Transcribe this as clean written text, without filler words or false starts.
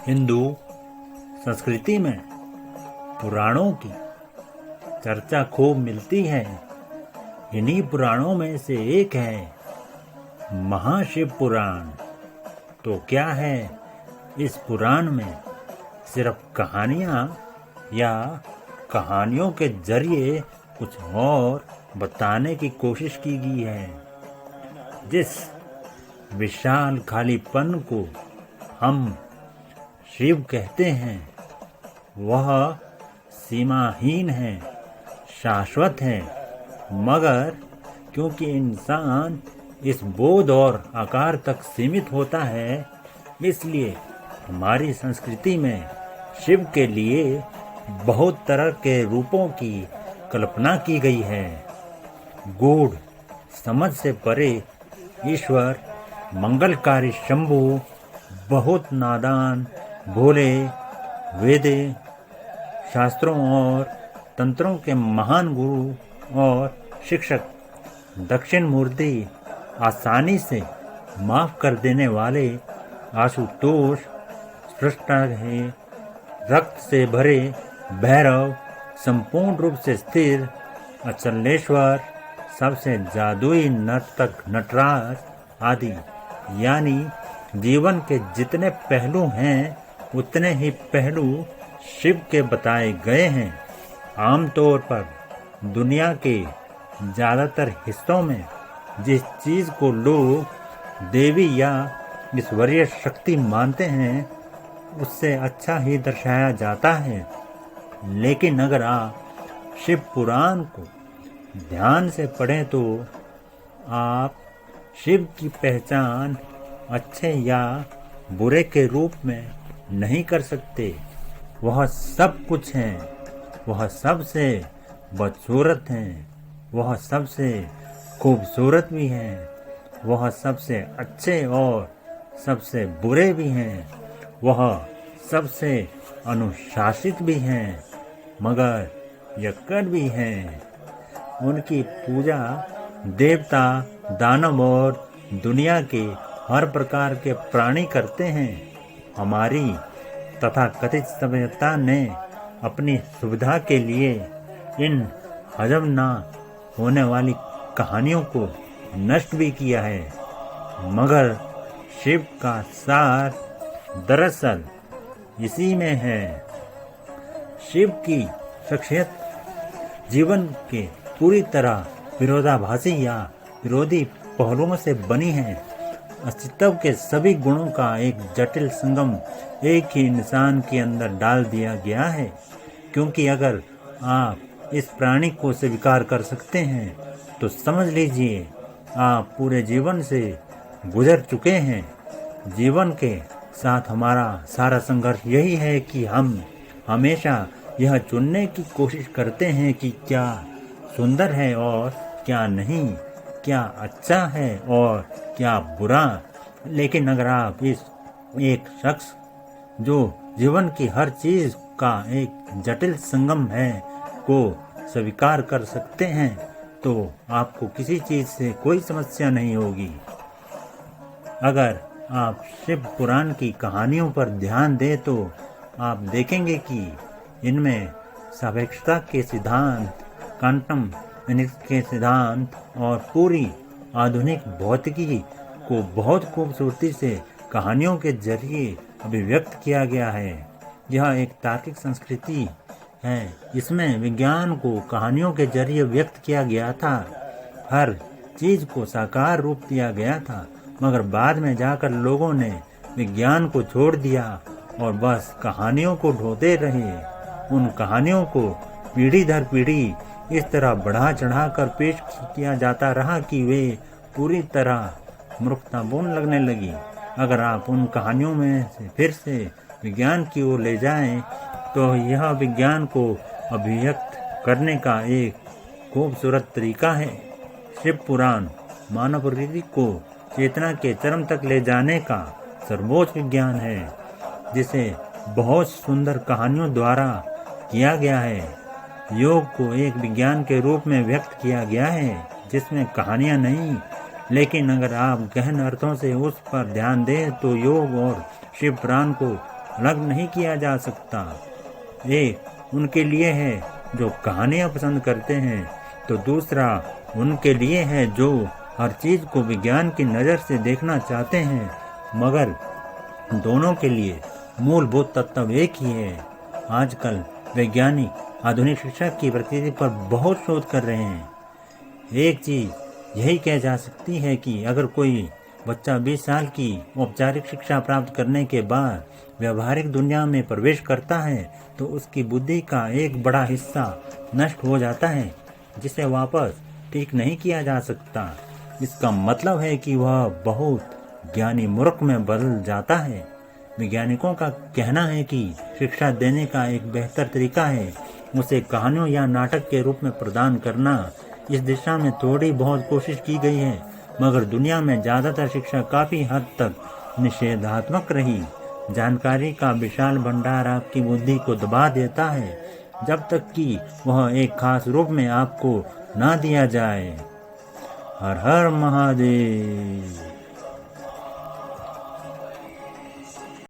हिंदू संस्कृति में पुराणों की चर्चा खूब मिलती है। इन्हीं पुराणों में से एक है महाशिव पुराण। तो क्या है इस पुराण में सिर्फ कहानियाँ या कहानियों के जरिए कुछ और बताने की कोशिश की गई है। जिस विशाल खालीपन को हम शिव कहते हैं वह सीमाहीन है, शाश्वत है, मगर क्योंकि इंसान इस बोध और आकार तक सीमित होता है, इसलिए हमारी संस्कृति में शिव के लिए बहुत तरह के रूपों की कल्पना की गई है। गूढ़ समझ से परे ईश्वर मंगलकारी शंभु बहुत नादान, भोले, वेदे, शास्त्रों और तंत्रों के महान गुरु और शिक्षक, दक्षिण मूर्ति, आसानी से माफ कर देने वाले आशुतोष, सृष्टा है, रक्त से भरे भैरव, संपूर्ण रूप से स्थिर अचलेश्वर, सबसे जादुई नर्तक नटराज आदि। यानी जीवन के जितने पहलू हैं उतने ही पहलू शिव के बताए गए हैं। आमतौर पर दुनिया के ज़्यादातर हिस्सों में जिस चीज़ को लोग देवी या ईश्वरीय शक्ति मानते हैं उससे अच्छा ही दर्शाया जाता है। लेकिन अगर आप शिव पुराण को ध्यान से पढ़ें तो आप शिव की पहचान अच्छे या बुरे के रूप में नहीं कर सकते। वह सब कुछ है, वह सबसे बदसूरत है, वह सबसे खूबसूरत भी है, वह सबसे अच्छे और सबसे बुरे भी हैं, वह सबसे अनुशासित भी हैं, मगर यक्कड़ भी हैं। उनकी पूजा देवता, दानव और दुनिया के हर प्रकार के प्राणी करते हैं। हमारी तथा कथित सभ्यता ने अपनी सुविधा के लिए इन हजम न होने वाली कहानियों को नष्ट भी किया है, मगर शिव का सार दरअसल इसी में है। शिव की शख्सियत जीवन के पूरी तरह विरोधाभासी या विरोधी पहलुओं से बनी है। अस्तित्व के सभी गुणों का एक जटिल संगम एक ही इंसान के अंदर डाल दिया गया है। क्योंकि अगर आप इस प्राणी को स्वीकार कर सकते हैं तो समझ लीजिए आप पूरे जीवन से गुजर चुके हैं। जीवन के साथ हमारा सारा संघर्ष यही है कि हम हमेशा यह चुनने की कोशिश करते हैं कि क्या सुंदर है और क्या नहीं, क्या अच्छा है और क्या बुरा। लेकिन अगर आप इस एक शख्स जो जीवन की हर चीज का एक जटिल संगम है को स्वीकार कर सकते हैं तो आपको किसी चीज से कोई समस्या नहीं होगी। अगर आप शिव पुराण की कहानियों पर ध्यान दें तो आप देखेंगे कि इनमें सापेक्षता के सिद्धांत, क्वांटम फिजिक्स के सिद्धांत और पूरी आधुनिक भौतिकी को बहुत खूबसूरती से कहानियों के जरिए अभिव्यक्त किया गया है। यह एक तार्किक संस्कृति है। इसमें विज्ञान को कहानियों के जरिए व्यक्त किया गया था। हर चीज को साकार रूप दिया गया था, मगर बाद में जाकर लोगों ने विज्ञान को छोड़ दिया और बस कहानियों को ढोते रहे। उन कहानियों को पीढ़ी दर पीढ़ी इस तरह बढ़ा चढ़ा कर पेश किया जाता रहा कि वे पूरी तरह मूर्खतापूर्ण लगने लगी। अगर आप उन कहानियों में से फिर से विज्ञान की ओर ले जाएं तो यह विज्ञान को अभिव्यक्त करने का एक खूबसूरत तरीका है। शिव पुराण मानव प्रकृति को चेतना के चरम तक ले जाने का सर्वोच्च विज्ञान है, जिसे बहुत सुंदर कहानियों द्वारा किया गया है। योग को एक विज्ञान के रूप में व्यक्त किया गया है जिसमें कहानियां नहीं, लेकिन अगर आप गहन अर्थों से उस पर ध्यान दें तो योग और शिव पुराण को अलग नहीं किया जा सकता। एक उनके लिए है जो कहानियाँ पसंद करते हैं, तो दूसरा उनके लिए है जो हर चीज़ को विज्ञान की नज़र से देखना चाहते हैं। मगर दोनों के लिए मूलभूत तत्व एक ही है। आजकल वैज्ञानिक आधुनिक शिक्षा की प्रकृति पर बहुत शोध कर रहे हैं। एक चीज़ यही कह जा सकती है कि अगर कोई बच्चा 20 साल की औपचारिक शिक्षा प्राप्त करने के बाद व्यवहारिक दुनिया में प्रवेश करता है तो उसकी बुद्धि का एक बड़ा हिस्सा नष्ट हो जाता है, जिसे वापस ठीक नहीं किया जा सकता। इसका मतलब है कि वह बहुत ज्ञानी मूर्ख में बदल जाता है। वैज्ञानिकों का कहना है कि शिक्षा देने का एक बेहतर तरीका है उसे कहानियों या नाटक के रूप में प्रदान करना। इस दिशा में थोड़ी बहुत कोशिश की गई है, मगर दुनिया में ज़्यादातर शिक्षा काफ़ी हद तक निषेधात्मक रही। जानकारी का विशाल भंडार आपकी बुद्धि को दबा देता है जब तक कि वह एक खास रूप में आपको ना दिया जाए। हर हर महादेव।